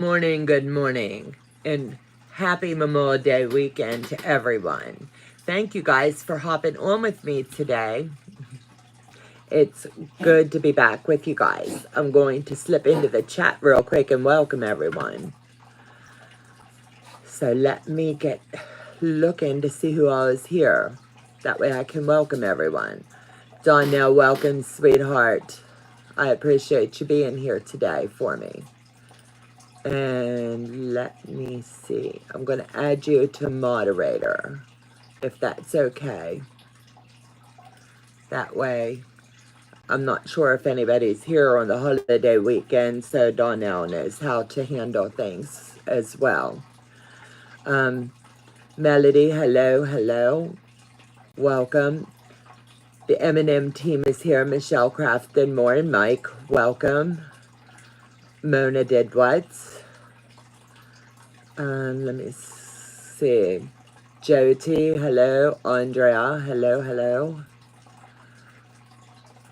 Good morning, and happy Memorial Day weekend to everyone. Thank you guys for hopping on with me today. It's good to be back with you guys. I'm going to slip into the chat real quick and welcome everyone. So let me get looking to see who all is here. That way I can welcome everyone. Donna, welcome, sweetheart. I appreciate you being here today for me. And let me see. I'm going to add you to moderator, if that's okay. That way, I'm not sure if anybody's here on the holiday weekend, so Donnell knows how to handle things as well. Melody, hello, hello. Welcome. The M&M team is here. Michelle Crafton Moore and Mike, welcome. Mona did what? Let me see. Jyoti, hello. Andrea, hello, hello.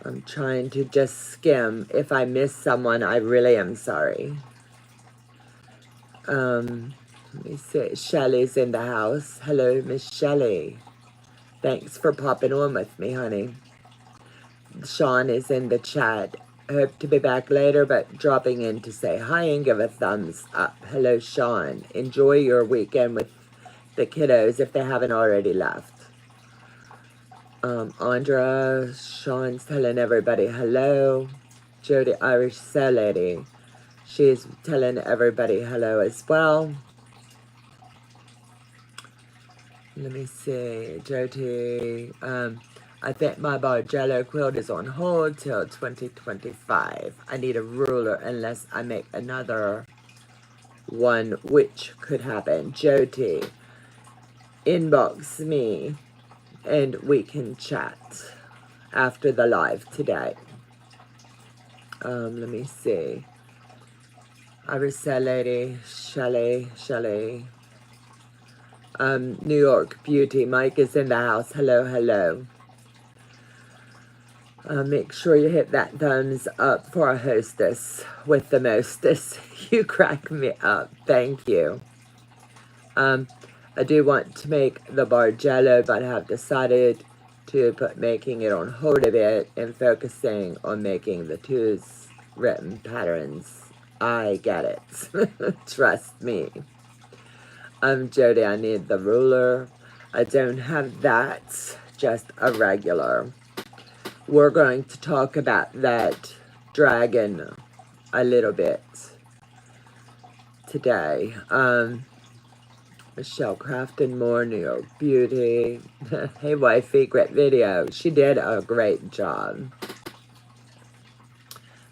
I'm trying to just skim. If I miss someone, I really am sorry. Let me see. Shelly's in the house. Hello, Miss Shelly. Thanks for popping on with me, honey. Sean is in the chat. Hope to be back later, but dropping in to say hi and give a thumbs up. Hello, Sean. Enjoy your weekend with the kiddos if they haven't already left. Andra, Sean's telling everybody hello. Jody, Irish Cell Lady, she's telling everybody hello as well. Let me see, Jody, I think my Bargello quilt is on hold till 2025. I need a ruler unless I make another one, which could happen. Jody, inbox me and we can chat after the live today. Let me see. Irish Lady, Shelley. New York Beauty, Mike is in the house. Hello, hello. Make sure you hit that thumbs up for our hostess with the mostess. You crack me up. Thank you. I do want to make the Bargello, but I have decided to put making it on hold a bit and focusing on making the twos written patterns. I get it. Trust me. Jody, I need the ruler. I don't have that, just a regular. We're going to talk about that dragon a little bit today. Michelle Crafton Moore, New York Beauty. Hey, wifey, great video. She did a great job.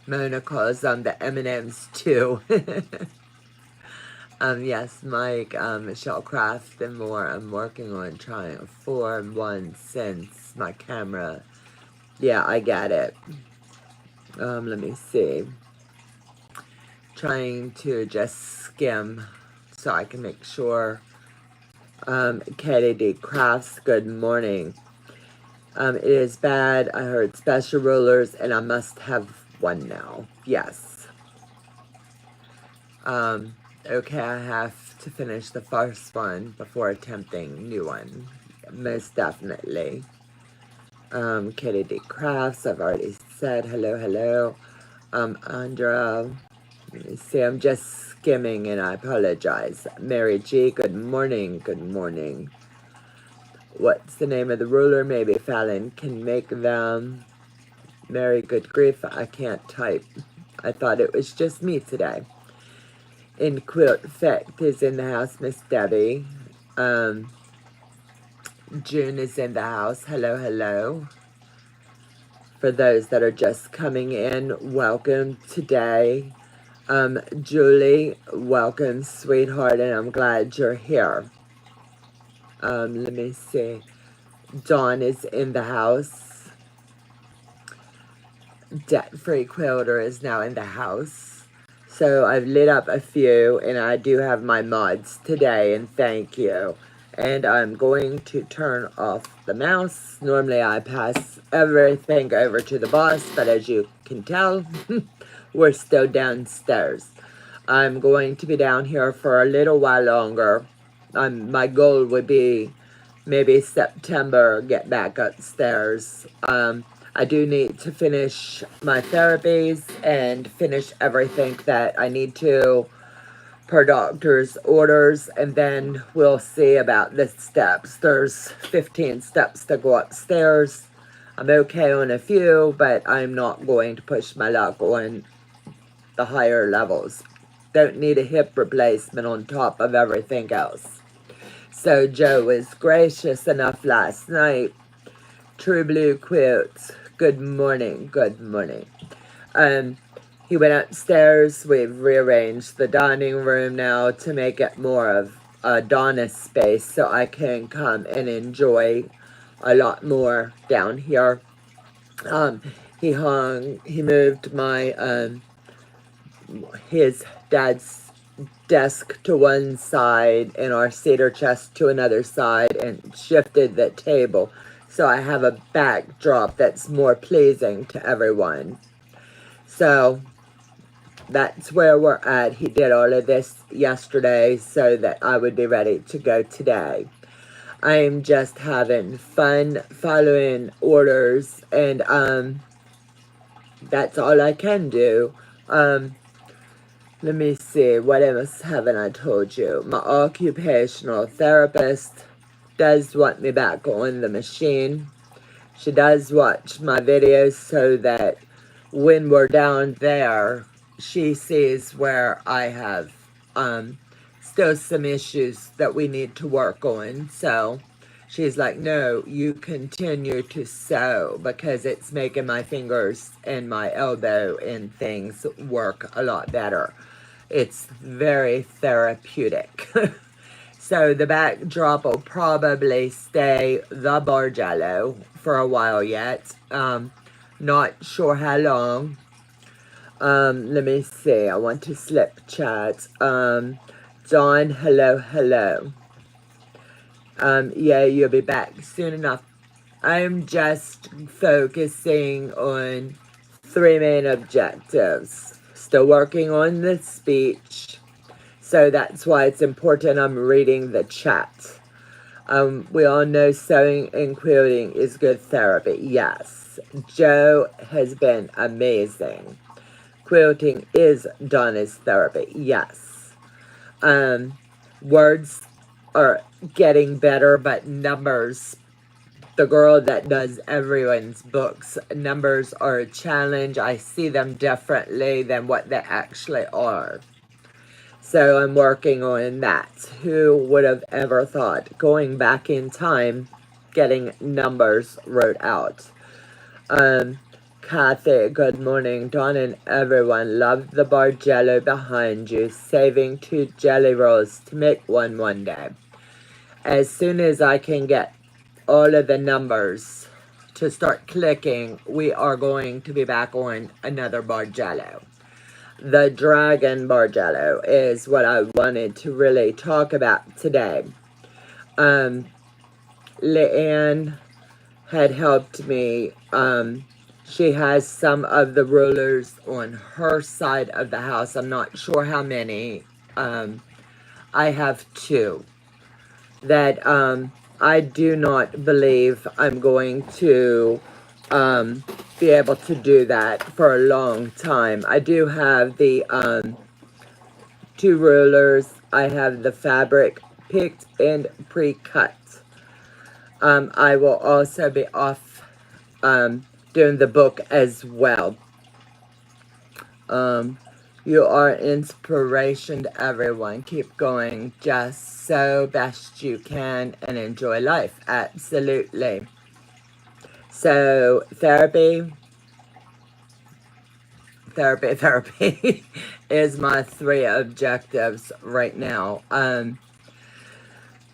Mona calls them the M&Ms too. Yes, Mike, Michelle Crafton Moore. I'm working on trying a 4-in-1 since my camera. Yeah, I get it. Let me see. Trying to just skim so I can make sure. Katie D. Crafts, good morning. It is bad. I heard special rulers and I must have one now. Yes. Okay, I have to finish the first one before attempting new one. Most definitely. Katie D. Crafts, I've already said hello, hello. Andra, let me see, I'm just skimming and I apologize. Mary G, good morning, good morning. What's the name of the ruler? Maybe Fallon can make them. Mary, good grief, I can't type. I thought it was just me today. In Quilt Effect is in the house, Miss Debbie. June is in the house. Hello, hello. For those that are just coming in, welcome today. Julie, welcome, sweetheart, and I'm glad you're here. Let me see. Dawn is in the house. Debt-Free Quilter is now in the house. So I've lit up a few, and I do have my mods today, and thank you. And I'm going to turn off the mouse. Normally I pass everything over to the boss, but as you can tell, we're still downstairs. I'm going to be down here for a little while longer. My goal would be maybe September, get back upstairs. I do need to finish my therapies and finish everything that I need to per doctor's orders, and then we'll see about the steps. There's 15 steps to go upstairs. I'm okay on a few, but I'm not going to push my luck on the higher levels. Don't need a hip replacement on top of everything else. So Joe was gracious enough last night. True Blue Quilts, good morning, good morning. He went upstairs. We've rearranged the dining room now to make it more of a Donna space so I can come and enjoy a lot more down here. He moved his dad's desk to one side and our cedar chest to another side and shifted the table. So I have a backdrop that's more pleasing to everyone. So that's where we're at. He did all of this yesterday so that I would be ready to go today. I am just having fun following orders, and that's all I can do. Let me see, what else haven't I told you? My occupational therapist does want me back on the machine. She does watch my videos so that when we're down there, she sees where I have still some issues that we need to work on. So she's like, no, you continue to sew because it's making my fingers and my elbow and things work a lot better. It's very therapeutic. So the backdrop will probably stay the Bargello for a while yet. Not sure how long. Let me see. I want to slip chat. Dawn, hello, hello. Yeah, you'll be back soon enough. I'm just focusing on 3 main objectives. Still working on the speech. So that's why it's important I'm reading the chat. We all know sewing and quilting is good therapy. Yes. Joe has been amazing. Quilting is Donna's therapy. Yes. Words are getting better, but numbers, the girl that does everyone's books, numbers are a challenge. I see them differently than what they actually are. So I'm working on that. Who would have ever thought going back in time, getting numbers wrote out? Kathy, good morning. Dawn and everyone love the Bargello behind you. Saving 2 jelly rolls to make one day. As soon as I can get all of the numbers to start clicking, we are going to be back on another Bargello. The Dragon Bargello is what I wanted to really talk about today. Leanne had helped me. She has some of the rulers on her side of the house. I'm not sure how many. I have 2 that I do not believe I'm going to be able to do that for a long time. I do have the 2 rulers. I have the fabric picked and pre-cut. I will also be off doing the book as well. You are inspiration to everyone. Keep going. Just sew best you can and enjoy life. Absolutely. So therapy is my 3 objectives right now.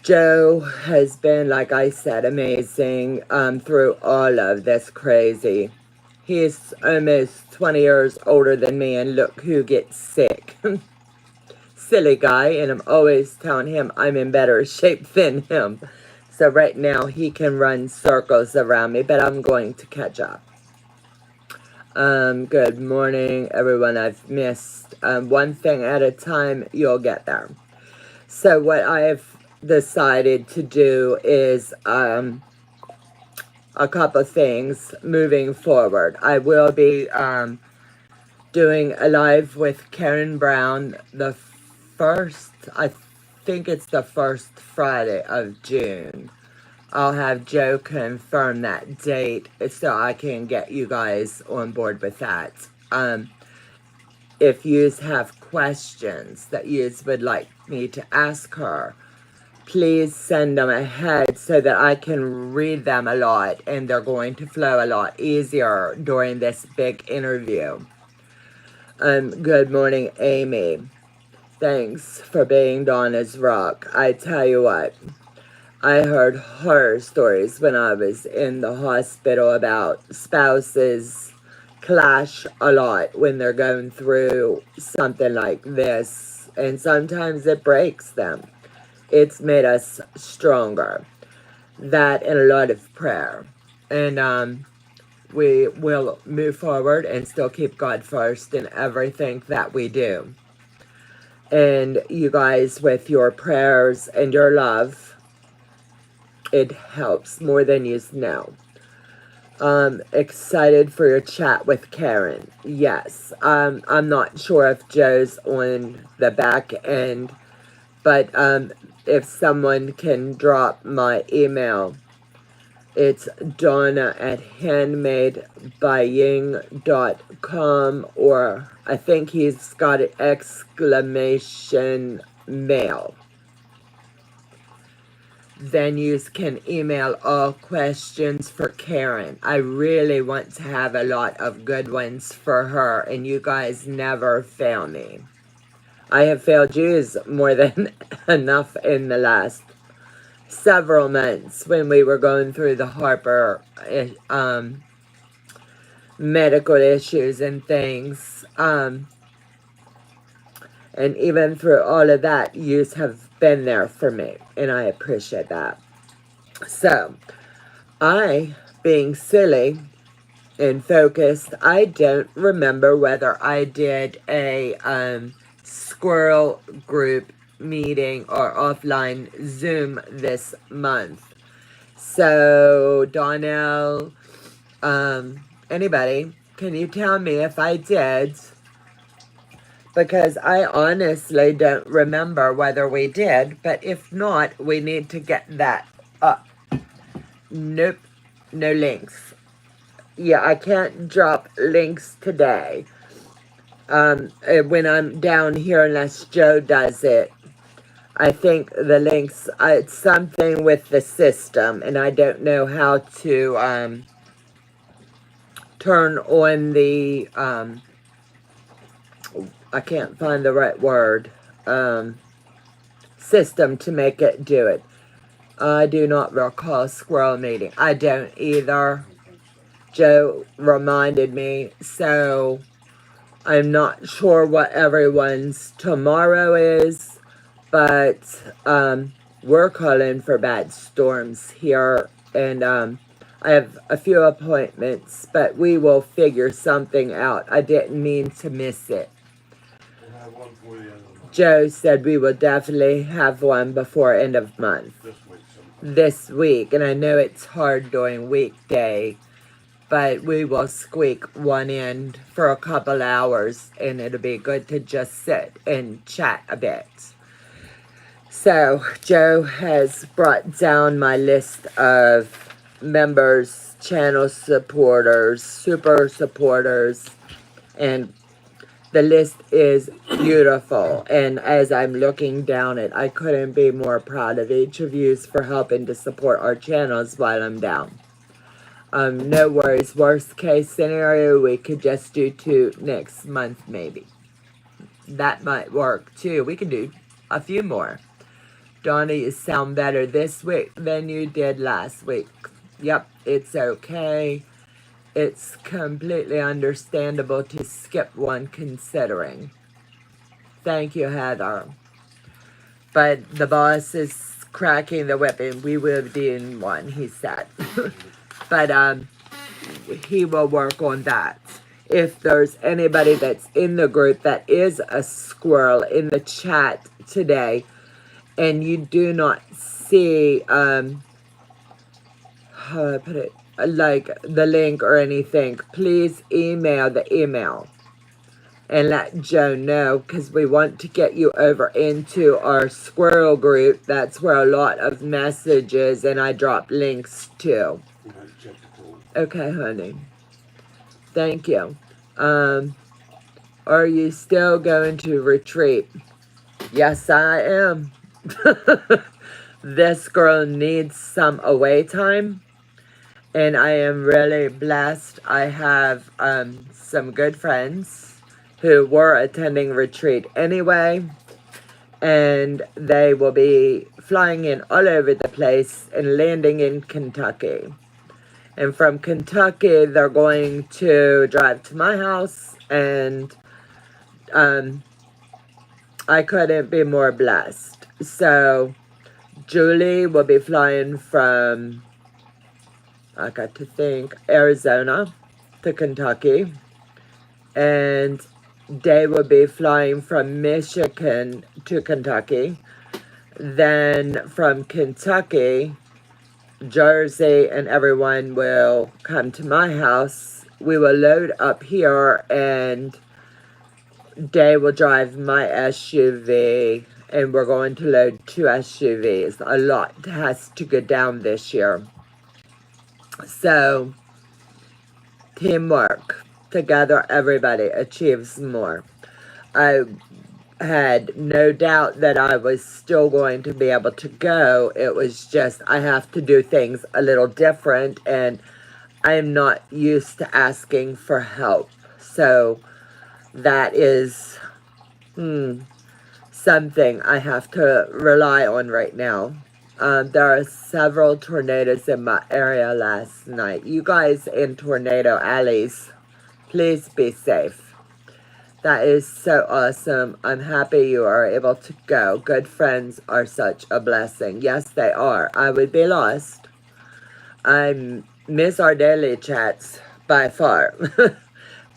Joe has been, like I said, amazing through all of this crazy. He's almost 20 years older than me, and look who gets sick. Silly guy, and I'm always telling him I'm in better shape than him. So right now he can run circles around me, but I'm going to catch up. Good morning, everyone. I've missed one thing at a time. You'll get there. So what I've decided to do is a couple things moving forward. I will be doing a live with Karen Brown the first, I think it's the first Friday of June. I'll have Joe confirm that date so I can get you guys on board with that. If you have questions that you would like me to ask her, please send them ahead so that I can read them a lot and they're going to flow a lot easier during this big interview. Good morning, Amy. Thanks for being Donna's rock. I tell you what, I heard horror stories when I was in the hospital about spouses clash a lot when they're going through something like this, and sometimes it breaks them. It's made us stronger. That and a lot of prayer. And we will move forward and still keep God first in everything that we do. And you guys, with your prayers and your love, it helps more than you know. Excited for your chat with Karen. Yes. I'm not sure if Joe's on the back end, but if someone can drop my email, it's Donna at handmadebying.com, or I think he's got an exclamation mail. Then you can email all questions for Karen. I really want to have a lot of good ones for her, and you guys never fail me. I have failed you more than enough in the last several months when we were going through the Harper medical issues and things. And even through all of that, you have been there for me, and I appreciate that. So, I, being silly and focused, I don't remember whether I did a squirrel group meeting or offline Zoom this month. So, Donnell, anybody, can you tell me if I did? Because I honestly don't remember whether we did, but if not, we need to get that up. Nope, no links. Yeah, I can't drop links today. When I'm down here, unless Joe does it. I think the links, it's something with the system, and I don't know how to turn on the, I can't find the right word, system to make it do it. I do not recall squirrel meeting. I don't either. Joe reminded me, so I'm not sure what everyone's tomorrow is, but we're calling for bad storms here, and I have a few appointments, but we will figure something out. I didn't mean to miss it. We'll have one before the end of the month. Joe said we will definitely have one before end of month. This week, and I know it's hard during weekday, but we will squeak one in for a couple hours, and it'll be good to just sit and chat a bit. So, Joe has brought down my list of members, channel supporters, super supporters, and the list is beautiful. And as I'm looking down it, I couldn't be more proud of each of you for helping to support our channels while I'm down. No worries. Worst case scenario, we could just do 2 next month, maybe. That might work too. We could do a few more. Donna, you sound better this week than you did last week. Yep, it's okay. It's completely understandable to skip one considering. Thank you, Heather. But the boss is cracking the whip, and we will be in one, he said. But he will work on that. if there's anybody that's in the group that is a squirrel in the chat today, and you do not see, how do I put it, like the link or anything, please email the email and let Joe know, because we want to get you over into our squirrel group. That's where a lot of messages and I drop links to. Okay, honey. Thank you. Are you still going to retreat? Yes, I am. This girl needs some away time, and I am really blessed. I have some good friends who were attending retreat anyway, and they will be flying in all over the place and landing in Kentucky. And from Kentucky, they're going to drive to my house, and I couldn't be more blessed. So Julie will be flying from, I got to think, Arizona to Kentucky. And they will be flying from Michigan to Kentucky. Then from Kentucky, Jersey and everyone will come to my house. We will load up here, and they will drive my SUV, and we're going to load 2 SUVs. A lot has to go down this year. So, teamwork. Together, everybody achieves more. I had no doubt that I was still going to be able to go. It was just, I have to do things a little different, and I am not used to asking for help. So, that is something I have to rely on right now. There are several tornadoes in my area last night. You guys in tornado alleys, please be safe. That is so awesome. I'm happy you are able to go. Good friends are such a blessing. Yes, they are. I would be lost. I miss our daily chats by far.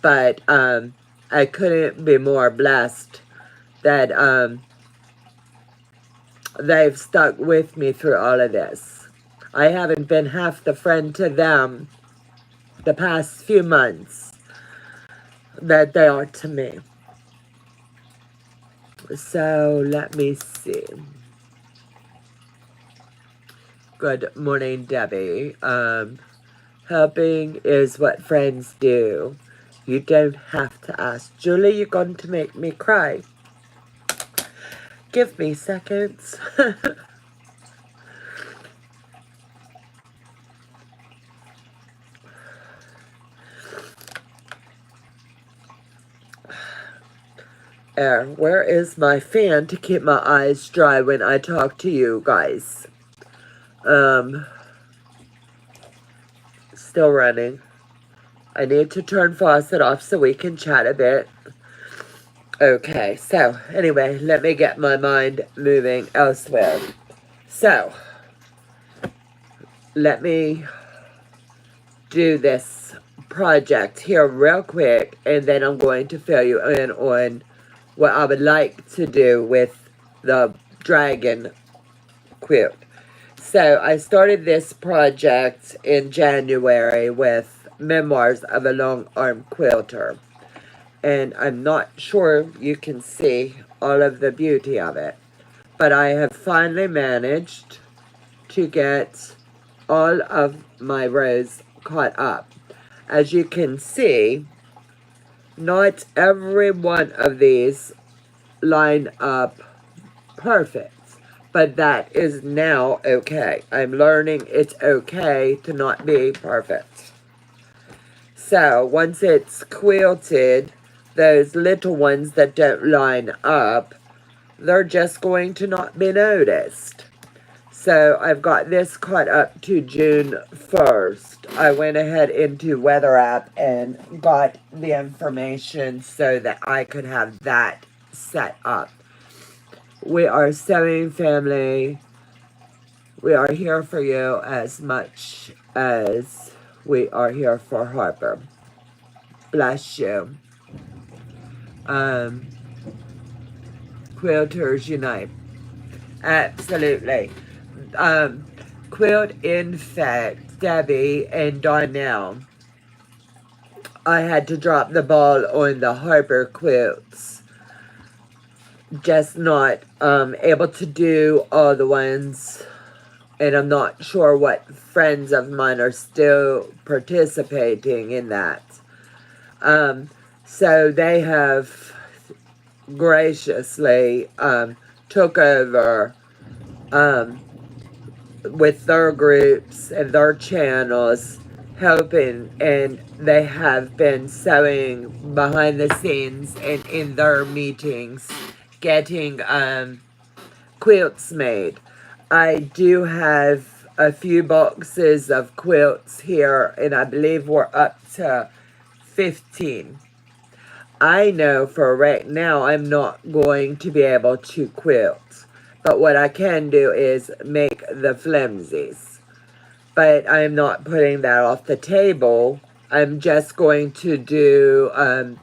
But I couldn't be more blessed that they've stuck with me through all of this. I haven't been half the friend to them the past few months that they are to me. So let me see. Good morning, Debbie. Helping is what friends do. You don't have to ask. Julie, you're going to make me cry. Give me seconds. Where is my fan to keep my eyes dry when I talk to you guys? Still running. I need to turn faucet off so we can chat a bit. Okay, so anyway, let me get my mind moving elsewhere. So, let me do this project here real quick, and then I'm going to fill you in on what I would like to do with the dragon quilt. So I started this project in January with Memoirs of a Long Arm Quilter. And I'm not sure you can see all of the beauty of it. But I have finally managed to get all of my rows caught up. As you can see, not every one of these line up perfect. But that is now okay. I'm learning it's okay to not be perfect. So once it's quilted, those little ones that don't line up, they're just going to not be noticed. So I've got this caught up to June 1st. I went ahead into Weather App and got the information so that I could have that set up. We are sewing family. We are here for you as much as we are here for Harper. Bless you. Quilters Unite. Absolutely. Quilt Infect, Debbie and Donnell. I had to drop the ball on the Harbor quilts. Just not able to do all the ones, and I'm not sure what friends of mine are still participating in that. So they have graciously took over with their groups and their channels, helping, and they have been sewing behind the scenes and in their meetings, getting quilts made. I do have a few boxes of quilts here, and I believe we're up to 15. I know for right now I'm not going to be able to quilt, but what I can do is make the flimsies. But I'm not putting that off the table. I'm just going to do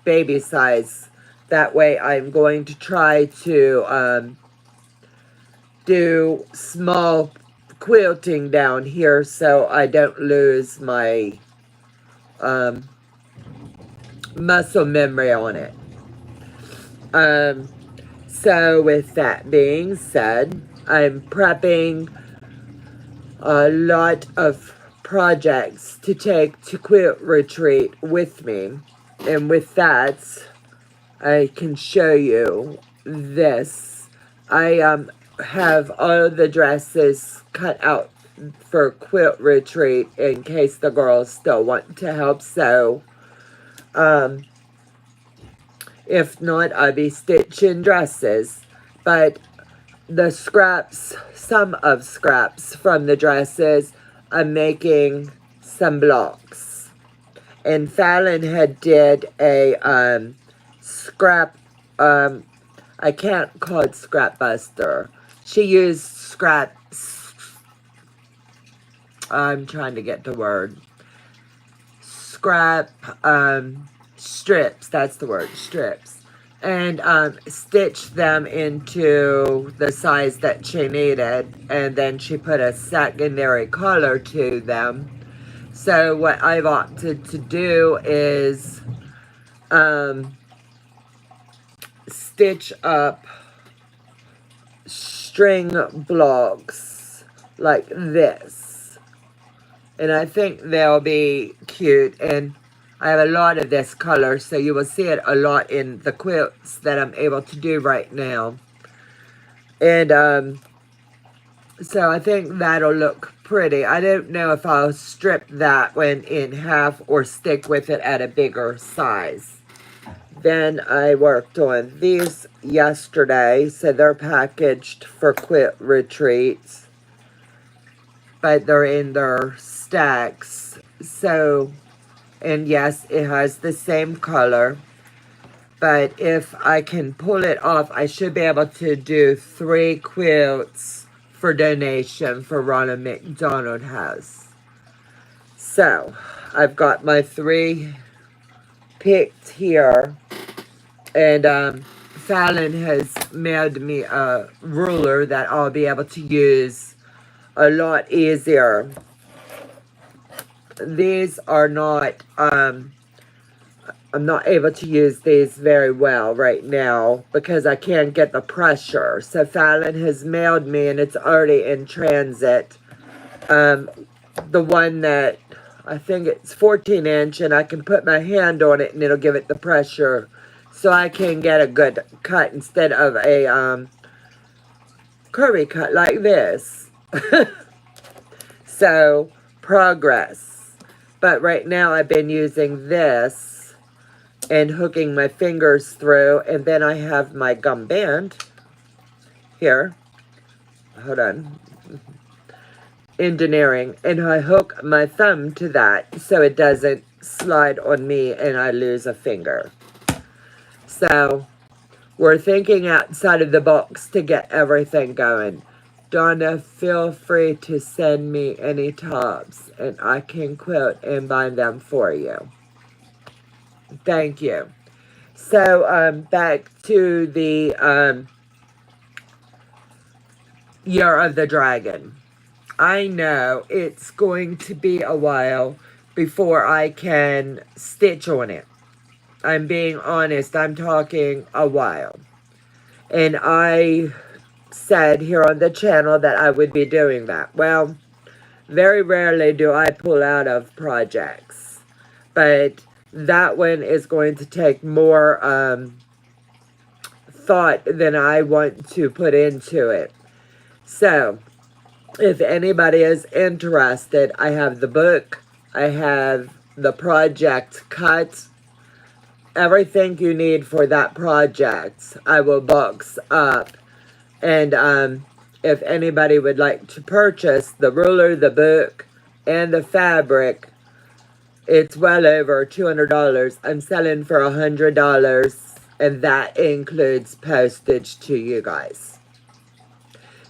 baby size. That way I'm going to try to do small quilting down here so I don't lose my muscle memory on it. So with that being said, I'm prepping a lot of projects to take to Quilt Retreat with me. And with that, I can show you this. I have all the dresses cut out for Quilt Retreat in case the girls still want to help sew. If not, I'll be stitching dresses. But the scraps, some of scraps from the dresses, I'm making some blocks. And Fallon had did a scrap, I can't call it scrap buster. She used scraps, I'm trying to get the word. Scrap, strips, that's the word, strips. And stitched them into the size that she needed. And then she put a secondary color to them. So what I've opted to do is stitch up string blocks like this. And I think they'll be cute. And I have a lot of this color, so you will see it a lot in the quilts that I'm able to do right now. And so I think that'll look pretty. I don't know if I'll strip that one in half or stick with it at a bigger size. Then I worked on these yesterday, so they're packaged for Quilt Retreats, but they're in their stacks. So, and yes, it has the same color, but if I can pull it off, I should be able to do 3 quilts for donation for Ronald McDonald House. So, I've got my 3 picked here, and Fallon has mailed me a ruler that I'll be able to use a lot easier. These are not, I'm not able to use these very well right now because I can't get the pressure. So Fallon has mailed me, and it's already in transit, the one that I think it's 14-inch, and I can put my hand on it and it'll give it the pressure so I can get a good cut instead of a curvy cut like this. So, progress. But right now I've been using this and hooking my fingers through, and then I have my gum band here. Hold on. Engineering, and I hook my thumb to that so it doesn't slide on me and I lose a finger. So we're thinking outside of the box to get everything going. Donna, feel free to send me any tops and I can quilt and bind them for you. Thank you. So, back to the Year of the Dragon. I know it's going to be a while before I can stitch on it. I'm being honest, I'm talking a while. And I said here on the channel that I would be doing that. Well, very rarely do I pull out of projects, but that one is going to take more thought than I want to put into it. So, if anybody is interested, I have the book, I have the project cut, everything you need for that project, I will box up. And if anybody would like to purchase the ruler, the book, and the fabric, it's well over $200. I'm selling for $100, and that includes postage to you guys.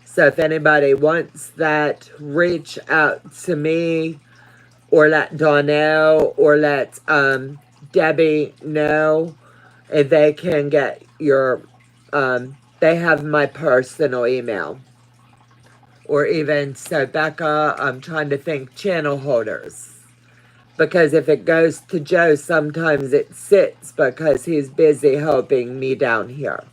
So if anybody wants that, reach out to me, or let Donna or let Debbie know, and they can get your, they have my personal email. Or even, so Becca, I'm trying to think, channel holders. Because if it goes to Joe, sometimes it sits because he's busy helping me down here.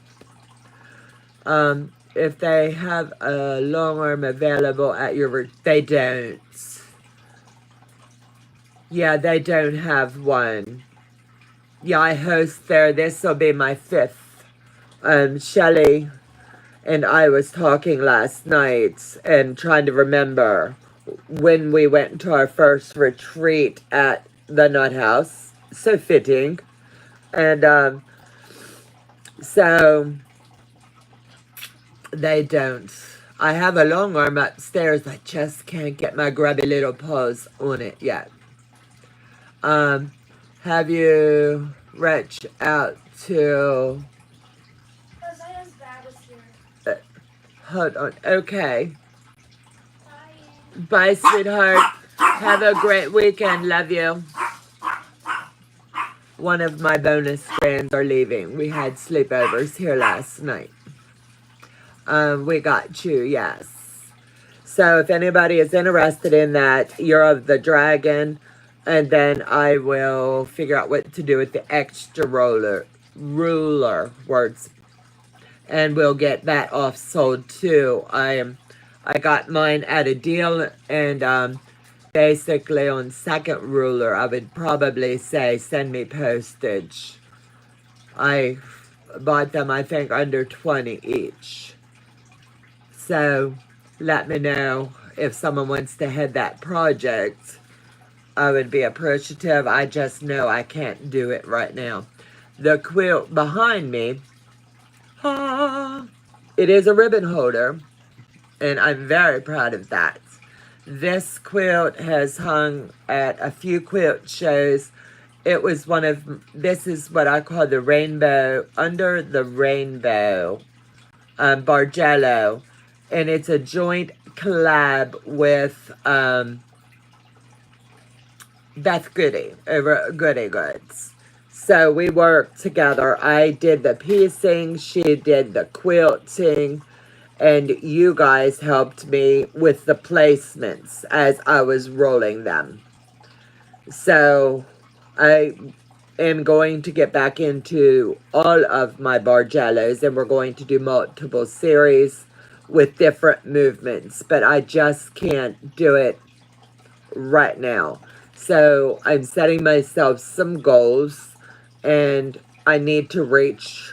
If they have a long arm available at your, they don't. Yeah, they don't have one. Yeah, I host there. This will be my 5th. Shelley and I was talking last night and trying to remember when we went to our first retreat at the Nut House. So fitting. And so they don't. I have a long arm upstairs. I just can't get my grubby little paws on it yet. Have you reached out to... Zaina's dad was here. Hold on. Okay. Bye, sweetheart. Have a great weekend. Love you. One of my bonus friends are leaving. We had sleepovers here last night. We got you, yes. So if anybody is interested in that, Year of the Dragon, and then I will figure out what to do with the extra ruler words, and we'll get that off sold too. I got mine at a deal, and basically on second ruler, I would probably say send me postage. I bought them, I think, under 20 each. So let me know if someone wants to head that project. I would be appreciative. I just know I can't do it right now. The quilt behind me, it is a ribbon holder, and I'm very proud of that. This quilt has hung at a few quilt shows. It was one of, this is what I call the rainbow, under the rainbow, Bargello. And it's a joint collab with Beth Goody over Goody Goods. So we worked together. I did the piecing, she did the quilting, and you guys helped me with the placements as I was rolling them. So I am going to get back into all of my Bargellos, and we're going to do multiple series with different movements, but I just can't do it right now. So I'm setting myself some goals, and I need to reach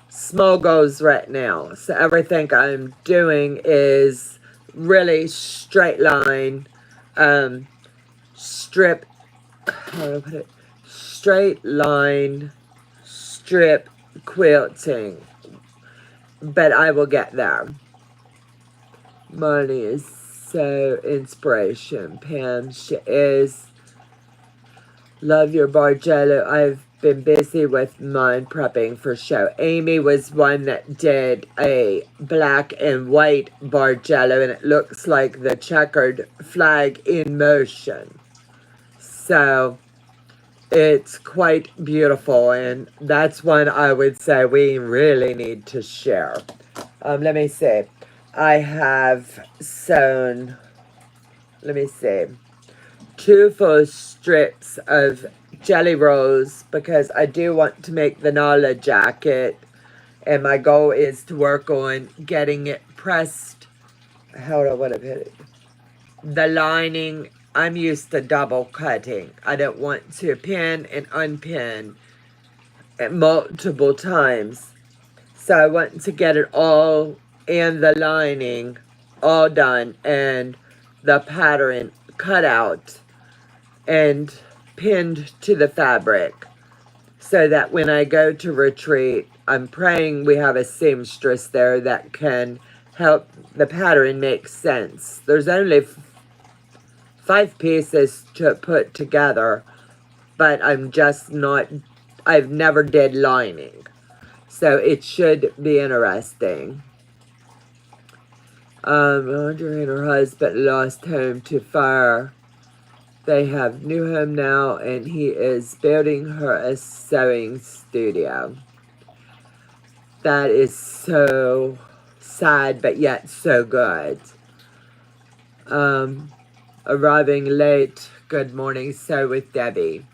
small goals right now. So everything I'm doing is really straight line, strip, how do I put it? Straight line, strip quilting. But I will get there. Money is so inspiration. Pam, she is. Love your Bargello. I've been busy with mine prepping for show. Amy was one that did a black and white Bargello, and it looks like the checkered flag in motion. So It's quite beautiful, and that's one I would say we really need to share. Let me see. I have sewn, let me see, 2 full strips of jelly rolls because I do want to make the Nala jacket, and my goal is to work on getting it pressed. Hold on, what I've hit it. The lining, I'm used to double cutting. I don't want to pin and unpin multiple times. So I want to get it all in the lining all done and the pattern cut out and pinned to the fabric so that when I go to retreat, I'm praying we have a seamstress there that can help the pattern make sense. There's only 5 pieces to put together, but I'm just not, I've never did lining. So it should be interesting. Audrey and her husband lost home to fire. They have new home now, and he is building her a sewing studio. That is so sad, but yet so good. Arriving late. Good morning, Sew with Debbie.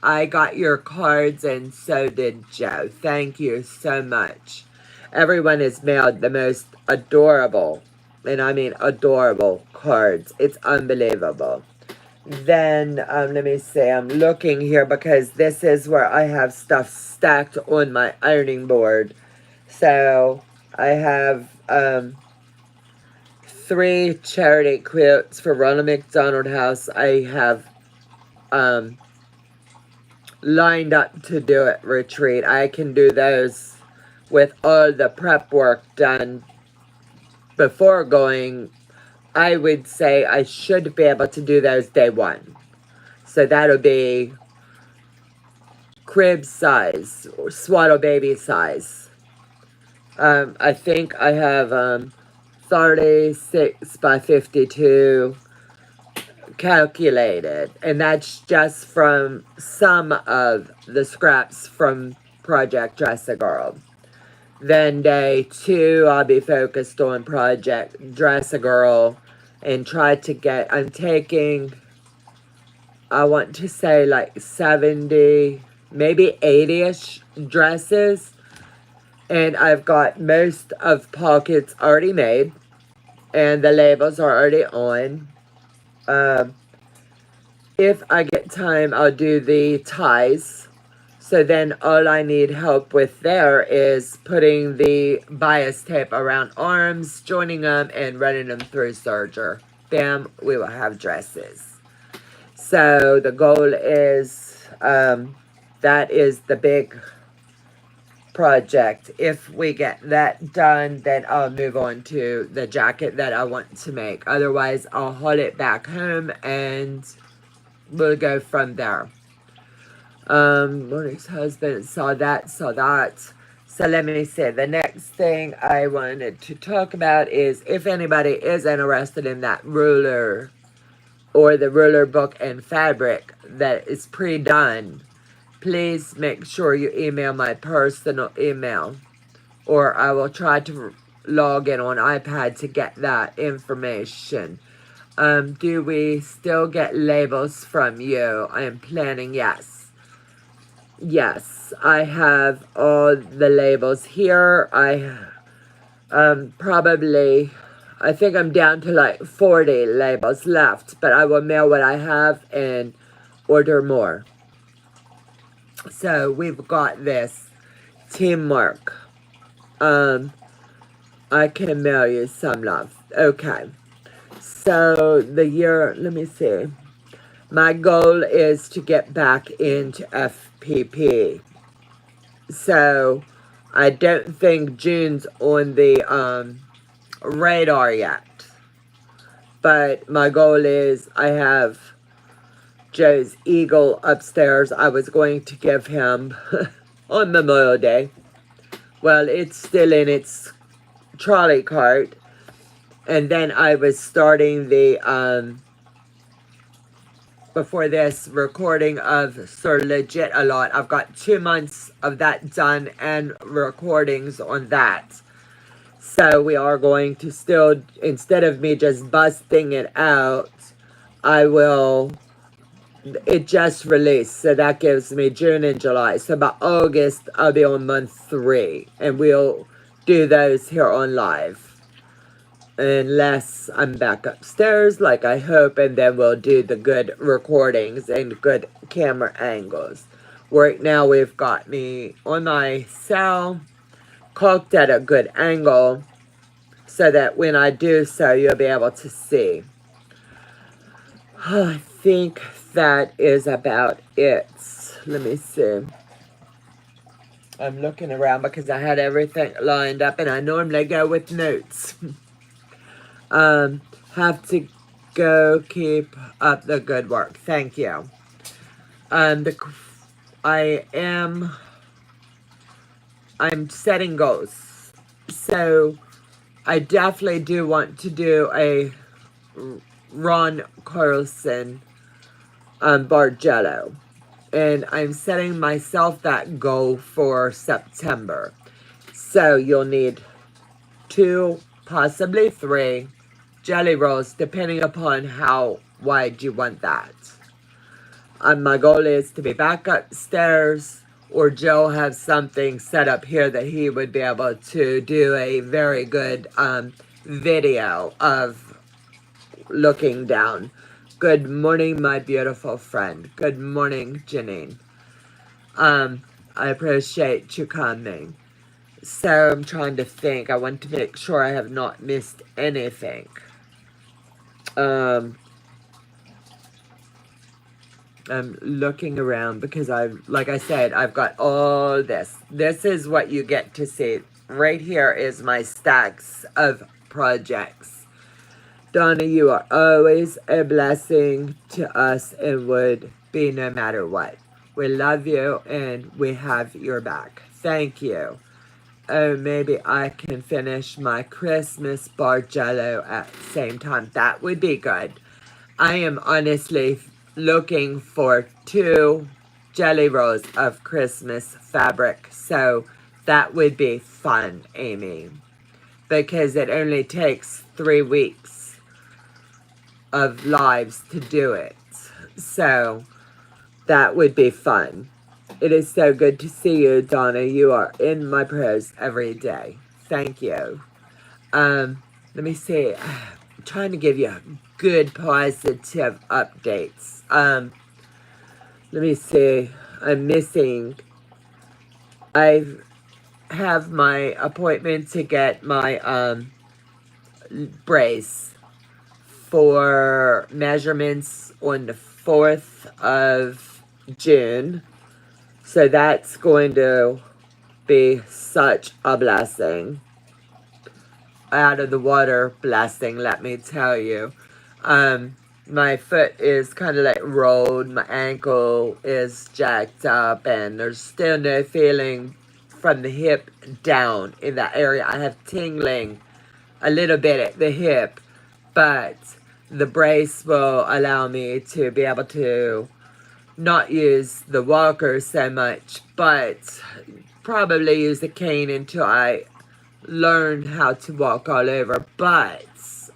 I got your cards, and so did Joe. Thank you so much. Everyone has mailed the most adorable, and I mean adorable, cards. It's unbelievable. Then, let me see, I'm looking here because this is where I have stuff stacked on my ironing board. So, I have 3 charity quilts for Ronald McDonald House. I have lined up to do at retreat. I can do those with all the prep work done before going. I would say I should be able to do those day 1. So that'll be crib size or swaddle baby size. I think I have 36 by 52 calculated, and that's just from some of the scraps from Project Dress a Girl. Then day 2, I'll be focused on Project Dress a Girl and try to get, I'm taking, I want to say like 70, maybe 80-ish dresses, and I've got most of pockets already made, and the labels are already on. If I get time, I'll do the ties. So then all I need help with there is putting the bias tape around arms, joining them, and running them through serger. Bam, we will have dresses. So the goal is, that is the big project. If we get that done, then I'll move on to the jacket that I want to make. Otherwise, I'll haul it back home and we'll go from there. Monique's husband saw that. So let me see. The next thing I wanted to talk about is if anybody is interested in that ruler or the ruler book and fabric that is pre-done, please make sure you email my personal email, or I will try to log in on iPad to get that information. Do we still get labels from you? I am planning, yes. Yes, I have all the labels here. I probably, I think I'm down to like 40 labels left, but I will mail what I have and order more. So we've got this teamwork. I can mail you some love. Okay. So the year, let me see. My goal is to get back into FPP. So I don't think June's on the radar yet. But my goal is I have Joe's Eagle upstairs. I was going to give him on Memorial Day. Well, it's still in its trolley cart. And then I was starting the before this recording of Sir Legit a Lot. I've got 2 months of that done and recordings on that. So we are going to still, instead of me just busting it out, it just released. So that gives me June and July. So by August, I'll be on month 3. And we'll do those here on live. Unless I'm back upstairs like I hope, and then we'll do the good recordings and good camera angles. Right now we've got me on my cell, cocked at a good angle, so that when I do so, you'll be able to see. I think that is about it. Let me see. I'm looking around because I had everything lined up, and I normally go with notes. Have to go keep up the good work. Thank you. I'm setting goals. So I definitely do want to do a Ron Carlson Bargello. And I'm setting myself that goal for September. So you'll need 2, possibly 3 jelly rolls, depending upon how wide you want that. My goal is to be back upstairs, or Joe has something set up here that he would be able to do a very good video of looking down. Good morning, my beautiful friend. Good morning, Janine. I appreciate you coming. So I'm trying to think. I want to make sure I have not missed anything. I'm looking around because like I said, I've got all this. This is what you get to see. Right here is my stacks of projects. Donna, you are always a blessing to us and would be no matter what. We love you and we have your back. Thank you. Oh, maybe I can finish my Christmas Bargello at the same time. That would be good. I am honestly looking for 2 jelly rolls of Christmas fabric. So that would be fun, Amy. Because it only takes 3 weeks of lives to do it. So that would be fun. It is so good to see you, Donna. You are in my prayers every day. Thank you. Let me see. I'm trying to give you good positive updates. Let me see. I'm missing. I have my appointment to get my brace for measurements on the 4th of June. So that's going to be such a blessing. Out of the water blessing, let me tell you. My foot is kind of like rolled. My ankle is jacked up. And there's still no feeling from the hip down in that area. I have tingling a little bit at the hip. But the brace will allow me to be able to not use the walker so much, but probably use the cane until I learn how to walk all over. But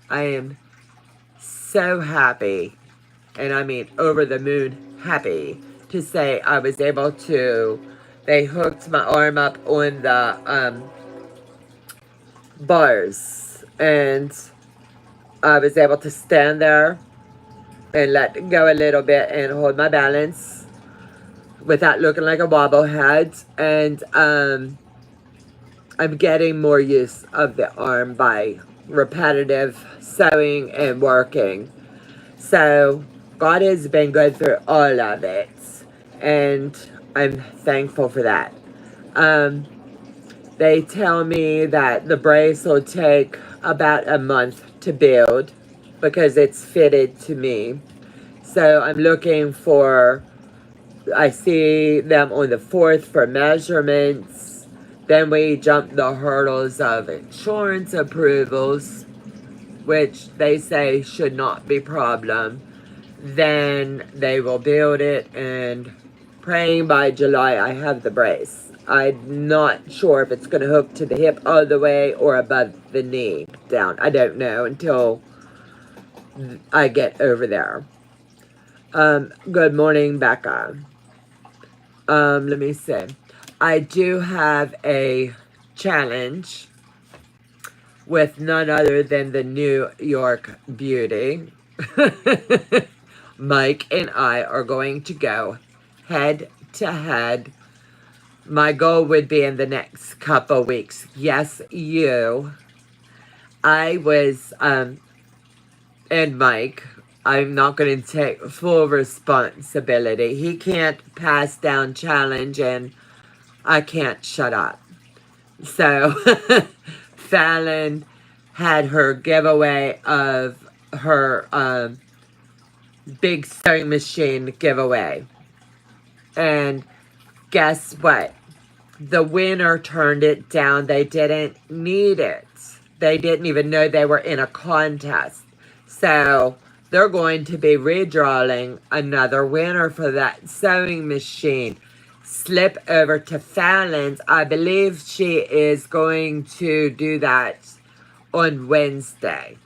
I am so happy, and I mean over the moon happy, to say I was able to, they hooked my arm up on the bars, and I was able to stand there and let go a little bit and hold my balance without looking like a bobblehead. And I'm getting more use of the arm by repetitive sewing and working. So God has been good through all of it, and I'm thankful for that. They tell me that the brace will take about a month to build because it's fitted to me. So I'm looking for, I see them on the 4th for measurements. Then we jump the hurdles of insurance approvals, which they say should not be a problem. then they will build it, and praying by July I have the brace. I'm not sure if it's going to hook to the hip all the way or above the knee down. I don't know until I get over there. Good morning, Becca. Let me see. I do have a challenge with none other than the New York Beauty. Mike and I are going to go head to head. My goal would be in the next couple weeks. Yes, you. I was, and Mike, I'm not going to take full responsibility. He can't pass down challenge, and I can't shut up. So, Fallon had her giveaway of her big sewing machine giveaway. And guess what? The winner turned it down. They didn't need it. They didn't even know they were in a contest. So they're going to be redrawing another winner for that sewing machine. Slip over to Fallon's. I believe she is going to do that on Wednesday.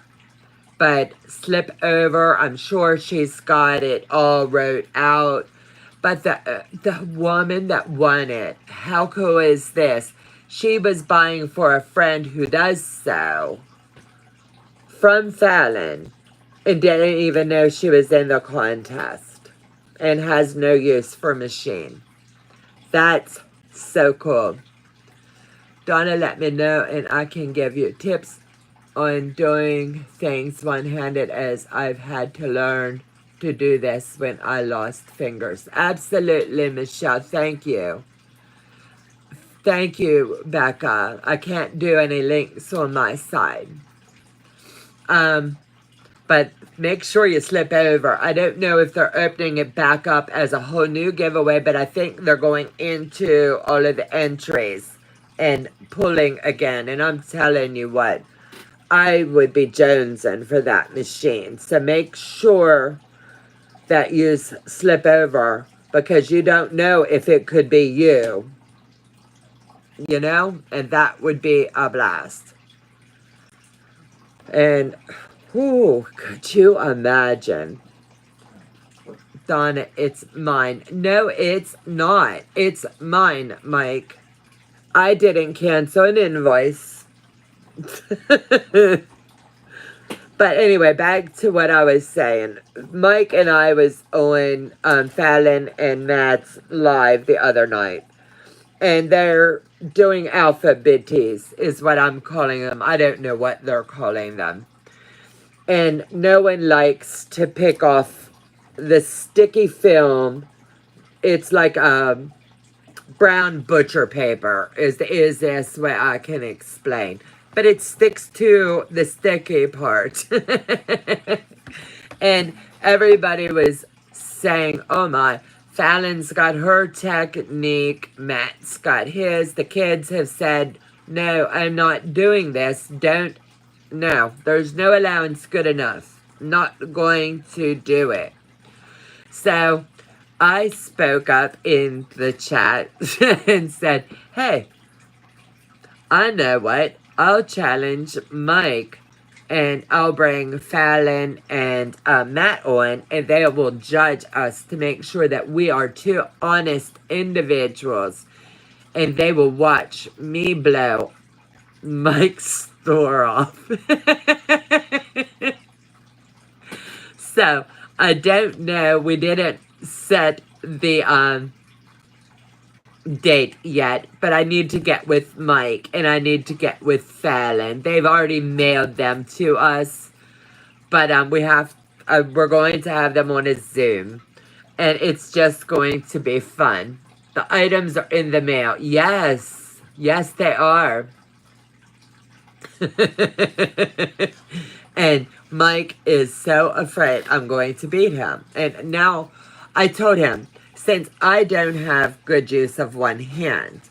But slip over, I'm sure she's got it all wrote out. But the woman that won it, how cool is this? She was buying for a friend who does sew from Fallon and didn't even know she was in the contest and has no use for machine. That's so cool. Donna, let me know and I can give you tips on doing things one-handed, as I've had to learn to do this when I lost fingers. Absolutely, Michelle. Thank you. Thank you, Becca. I can't do any links on my side. But make sure you slip over. I don't know if they're opening it back up as a whole new giveaway, but I think they're going into all of the entries and pulling again. And I'm telling you what, I would be jonesing for that machine. So make sure that you slip over, because you don't know if it could be you. You know? And that would be a blast. And, whoo, could you imagine? Donna, it's mine. No, it's not. It's mine, Mike. I didn't cancel an invoice. But anyway, back to what I was saying. Mike and I was on Fallon and Matt's live the other night. And they're doing alphabet tees, is what I'm calling them. I don't know what they're calling them. And no one likes to pick off the sticky film. It's like brown butcher paper is this way I can explain. But it sticks to the sticky part. And everybody was saying, oh my, Fallon's got her technique, Matt's got his. The kids have said, no, I'm not doing this. No, there's no allowance good enough. Not going to do it. So I spoke up in the chat and said, hey, I know what, I'll challenge Mike and I'll bring Fallon and Matt on, and they will judge us to make sure that we are two honest individuals, and they will watch me blow Mike's store off. So I don't know, we didn't set the date yet, but I need to get with Mike and I need to get with Fallon. They've already mailed them to us, but we're going to have them on a Zoom, and it's just going to be fun. The items are in the mail. Yes, they are. And Mike is so afraid I'm going to beat him. And now I told him, since I don't have good use of one hand,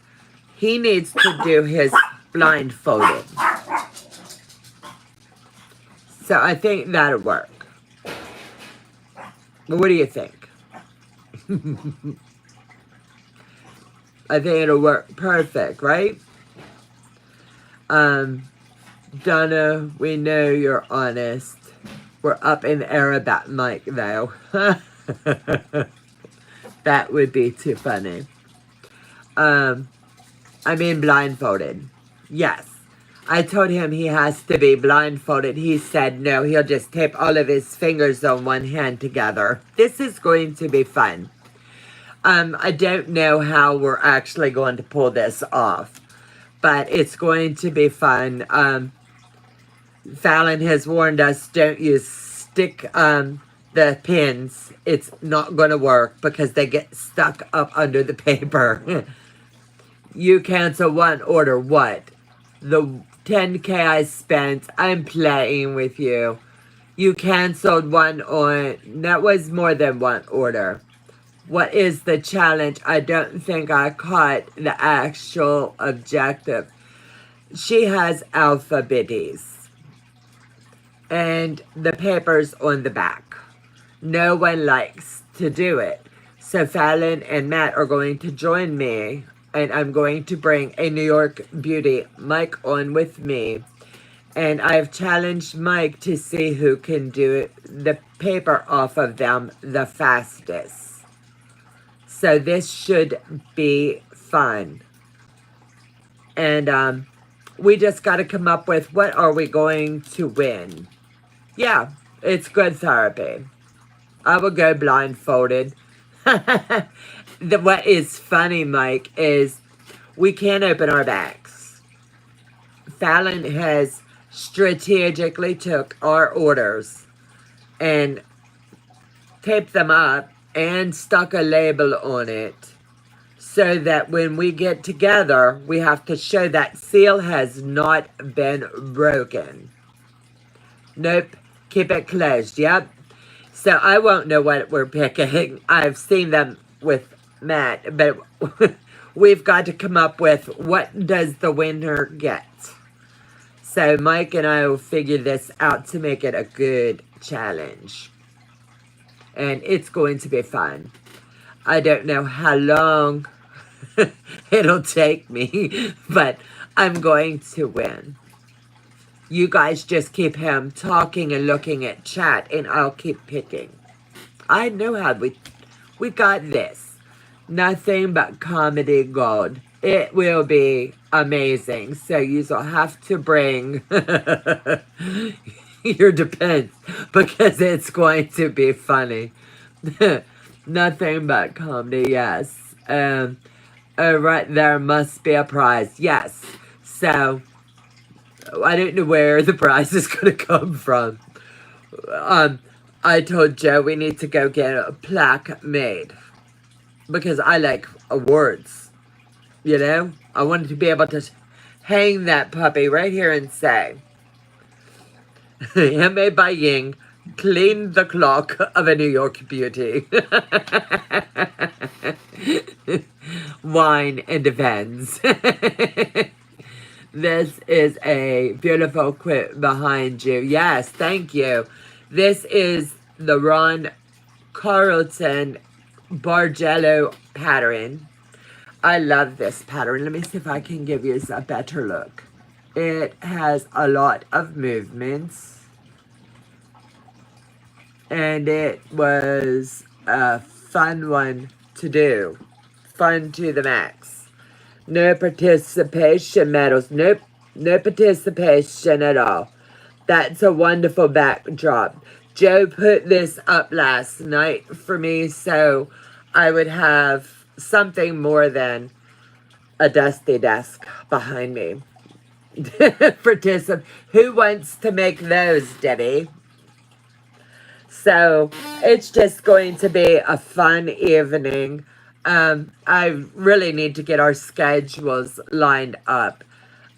he needs to do his blindfolded. So I think that'll work. What do you think? I think it'll work perfect, right? Donna, we know you're honest. We're up in the air about Mike, though. That would be too funny. I mean blindfolded. Yes. I told him he has to be blindfolded. He said no, he'll just tape all of his fingers on one hand together. This is going to be fun. I don't know how we're actually going to pull this off, but it's going to be fun. Fallon has warned us, don't use stick the pins. It's not going to work because they get stuck up under the paper. You cancel one order, what? The 10K I spent, I'm playing with you. You canceled one on, that was more than one order. What is the challenge? I don't think I caught the actual objective. She has alphabets and the papers on the back. No one likes to do it. So Fallon and Matt are going to join me, and I'm going to bring a New York beauty, Mike, on with me. And I've challenged Mike to see who can do the paper off of them the fastest. So this should be fun. And we just got to come up with what are we going to win. Yeah, it's good therapy. I will go blindfolded. What is funny, Mike, is we can't open our bags. Fallon has strategically took our orders and taped them up and stuck a label on it so that when we get together, we have to show that seal has not been broken. Nope, keep it closed, yep. So I won't know what we're picking. I've seen them with Matt, but we've got to come up with what does the winner get. So Mike and I will figure this out to make it a good challenge. And it's going to be fun. I don't know how long it'll take me, but I'm going to win. You guys just keep him talking and looking at chat, and I'll keep picking. I know how we got this. Nothing but comedy gold. It will be amazing. So you'll have to bring your depends because it's going to be funny. Nothing but comedy, yes. Right there must be a prize. Yes. So I don't know where the prize is going to come from. I told Joe we need to go get a plaque made because I like awards, you know? I wanted to be able to hang that puppy right here and say, handmade by Ying, clean the clock of a New York beauty. Wine and defends. This is a beautiful quote behind you. Yes, thank you. This is the Ron Carlton Bargello pattern. I love this pattern. Let me see if I can give you a better look. It has a lot of movements. And it was a fun one to do. Fun to the max. No participation medals. Nope. No participation at all. That's a wonderful backdrop. Joe put this up last night for me so I would have something more than a dusty desk behind me. Who wants to make those, Debbie? So it's just going to be a fun evening. I really need to get our schedules lined up.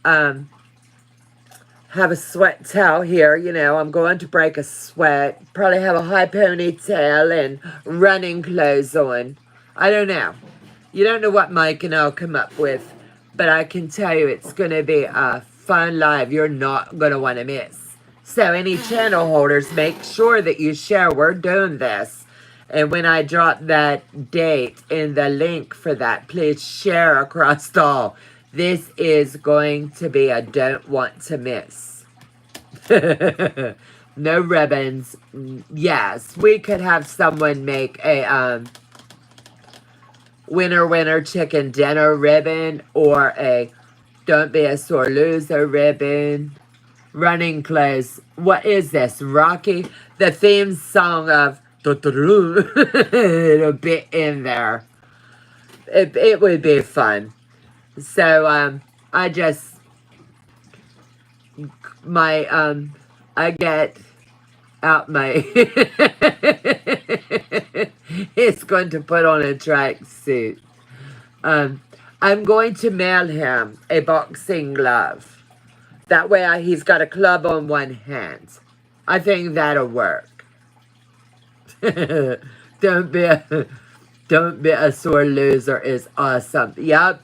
Have a sweat towel here. You know, I'm going to break a sweat. Probably have a high ponytail and running clothes on. I don't know. You don't know what Mike and I'll come up with. But I can tell you it's going to be a fun live you're not going to want to miss. So any channel holders, make sure that you share we're doing this. And when I drop that date in the link for that, please share across all. This is going to be a don't want to miss. No ribbons. Yes, we could have someone make a winner chicken dinner ribbon, or a don't be a sore loser ribbon. Running clothes. What is this? Rocky? The theme song of it'll be in there. It would be fun. So I just I get out my he's going to put on a tracksuit. I'm going to mail him a boxing glove. That way he's got a club on one hand. I think that'll work. Don't be a sore loser is awesome. Yep.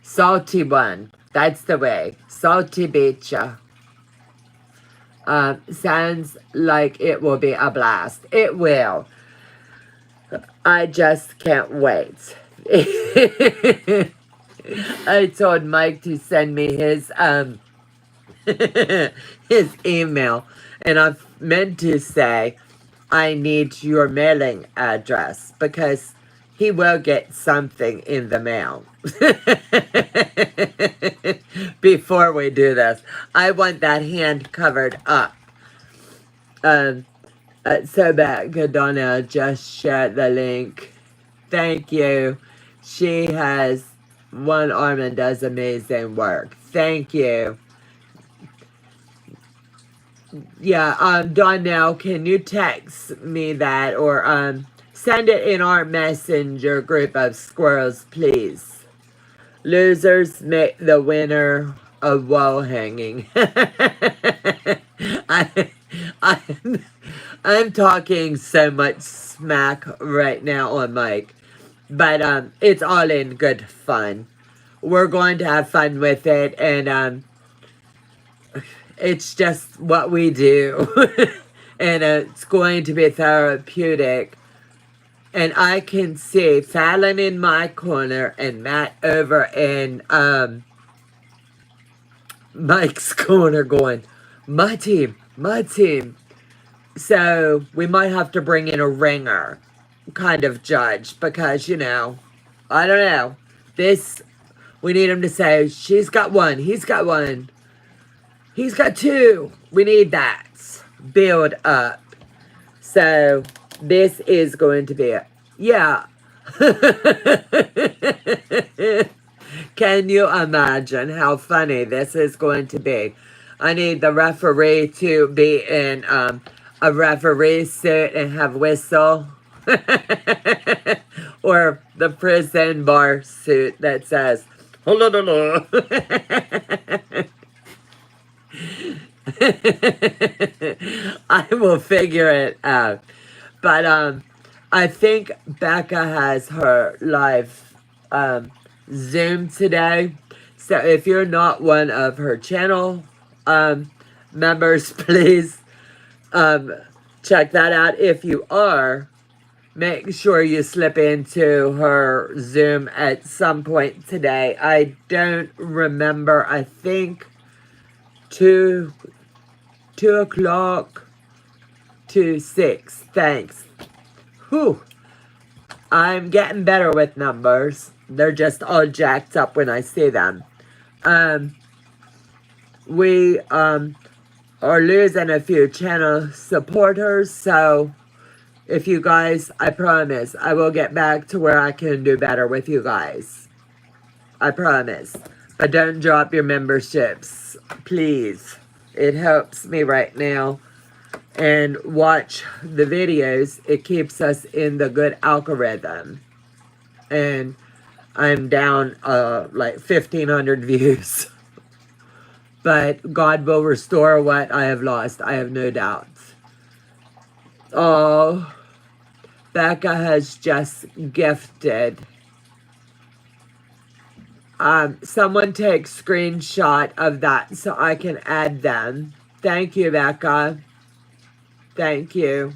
Salty one. That's the way. Salty beacher. Sounds like it will be a blast. It will. I just can't wait. I told Mike to send me his his email, and I meant to say I need your mailing address, because he will get something in the mail. Before we do this, I want that hand covered up. So back, Donna just shared the link. Thank you. She has one arm and does amazing work. Thank you. Yeah, Donnell, can you text me that, or send it in our messenger group of squirrels, please? Losers make the winner of wall hanging. I'm talking so much smack right now on mic, but it's all in good fun. We're going to have fun with it, and it's just what we do. And it's going to be therapeutic. And I can see Fallon in my corner and Matt over in Mike's corner going, my team, my team. So we might have to bring in a ringer kind of judge, because, you know, I don't know. We need him to say, she's got one, he's got one, he's got two. We need that build up. So this is going to be it. Yeah. Can you imagine how funny this is going to be? I need the referee to be in a referee suit and have whistle. Or the prison bar suit that says, I will figure it out. But I think Becca has her live Zoom today. So if you're not one of her channel members, please check that out. If you are, make sure you slip into her Zoom at some point today. I don't remember. I think 2 o'clock to 6. Thanks. Whew. I'm getting better with numbers. They're just all jacked up when I see them. We are losing a few channel supporters, so if you guys, I promise, I will get back to where I can do better with you guys. I promise. But don't drop your memberships, please. It helps me right now. And watch the videos. It keeps us in the good algorithm. And I'm down like 1,500 views. But God will restore what I have lost. I have no doubt. Oh, Becca has just gifted. Someone take screenshot of that so I can add them. Thank you, Becca. Thank you.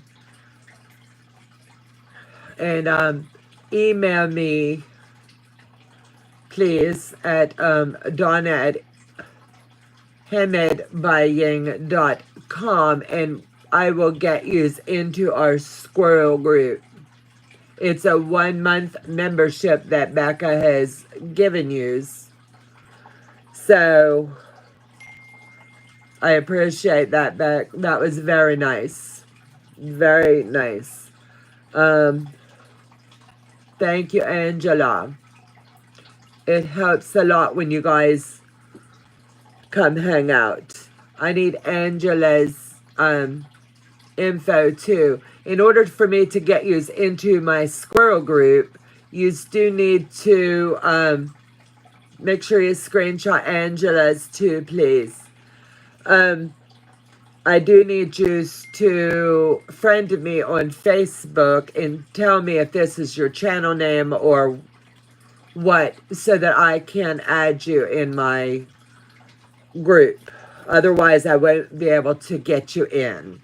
And email me, please, at Donna at handmadebyying.com, and I will get you into our squirrel group. It's a 1-month membership that Becca has given you. So I appreciate that, Beck. That was very nice. Very nice. Thank you, Angela. It helps a lot when you guys come hang out. I need Angela's info too. In order for me to get you into my squirrel group, you do need to make sure you screenshot Angela's too, please. I do need you to friend me on Facebook and tell me if this is your channel name or what, so that I can add you in my group. Otherwise, I won't be able to get you in.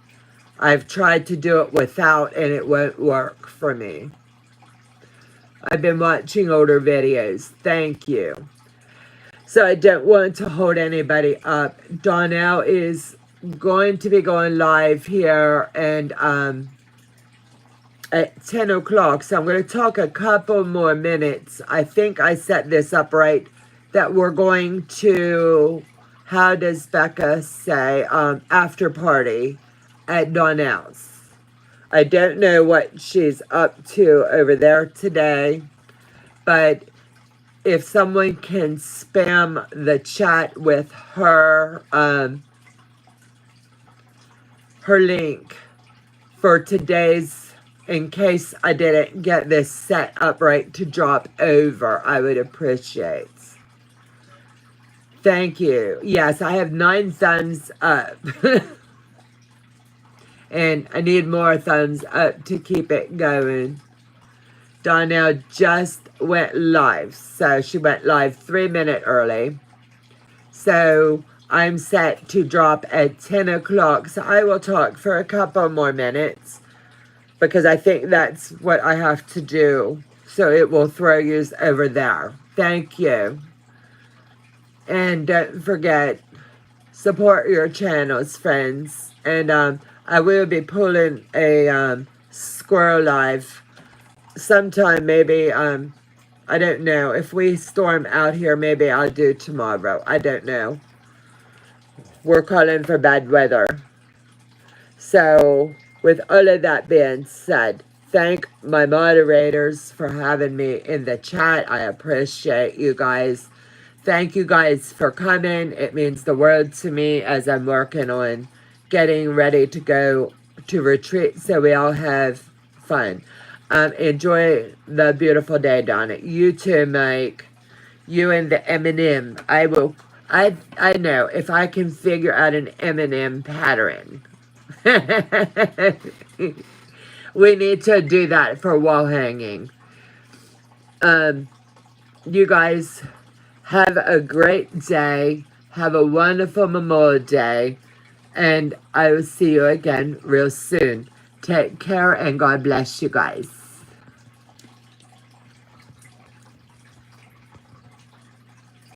I've tried to do it without, and it won't work for me. I've been watching older videos. Thank you. So I don't want to hold anybody up. Donnell is going to be going live here and at 10 o'clock. So I'm going to talk a couple more minutes. I think I set this up right, that we're going to, how does Becca say, after party at Donnell's. I don't know what she's up to over there today, but if someone can spam the chat with her her link for today's, in case I didn't get this set up right to drop over, I would appreciate. Thank you. Yes, I have 9 thumbs up. And I need more thumbs up to keep it going. Donnell just went live. So she went live 3 minutes early. So I'm set to drop at 10 o'clock. So I will talk for a couple more minutes, because I think that's what I have to do. So it will throw you over there. Thank you. And don't forget, support your channels, friends. And I will be pulling a squirrel live sometime, maybe, I don't know. If we storm out here, maybe I'll do tomorrow. I don't know. We're calling for bad weather. So, with all of that being said, thank my moderators for having me in the chat. I appreciate you guys. Thank you guys for coming. It means the world to me as I'm working on getting ready to go to retreat, so we all have fun. Enjoy the beautiful day, Donna. You too, Mike. You and the M&M. I know if I can figure out an M&M pattern. We need to do that for wall hanging. You guys have a great day. Have a wonderful Memorial Day. And I will see you again real soon. Take care and God bless you guys.